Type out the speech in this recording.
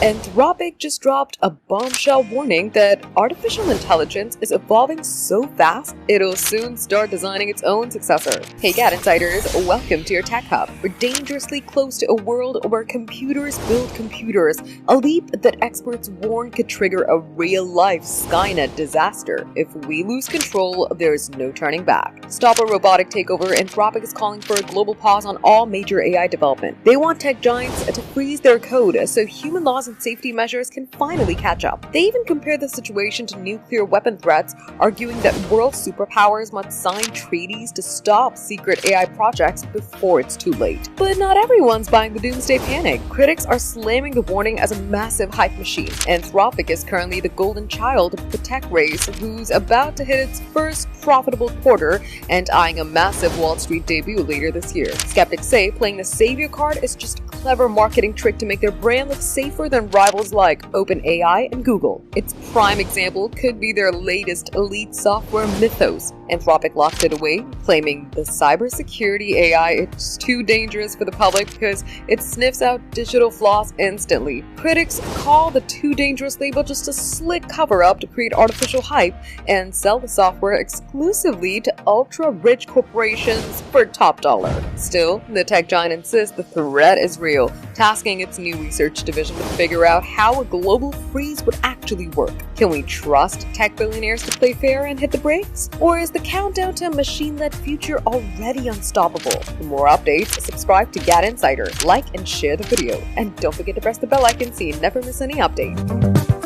Anthropic just dropped a bombshell warning that artificial intelligence is evolving so fast, it'll soon start designing its own successor. Hey GadInsiders, welcome to your Tech Hub. We're dangerously close to a world where computers build computers, a leap that experts warn could trigger a real-life Skynet disaster. If we lose control, there's no turning back. Stop a robotic takeover, Anthropic is calling for a global pause on all major AI development. They want tech giants to freeze their code so human laws and safety measures can finally catch up. They even compare the situation to nuclear weapon threats, arguing that world superpowers must sign treaties to stop secret AI projects before it's too late. But not everyone's buying the doomsday panic. Critics are slamming the warning as a massive hype machine. Anthropic is currently the golden child of the tech race, who's about to hit its first profitable quarter and eyeing a massive Wall Street debut later this year. Skeptics say playing the savior card is just a clever marketing trick to make their brand look safer than rivals like OpenAI and Google. Its prime example could be their latest elite software Mythos. Anthropic locked it away, claiming the cybersecurity AI is too dangerous for the public because it sniffs out digital flaws instantly. Critics call the too dangerous label just a slick cover-up to create artificial hype and sell the software exclusively to ultra-rich corporations for top dollar. Still, the tech giant insists the threat is real, tasking its new research division to figure out how a global freeze would actually work. Can we trust tech billionaires to play fair and hit the brakes? Or is the countdown to a machine-led future already unstoppable? For more updates, subscribe to GadInsider, like and share the video, and don't forget to press the bell icon so you never miss any update.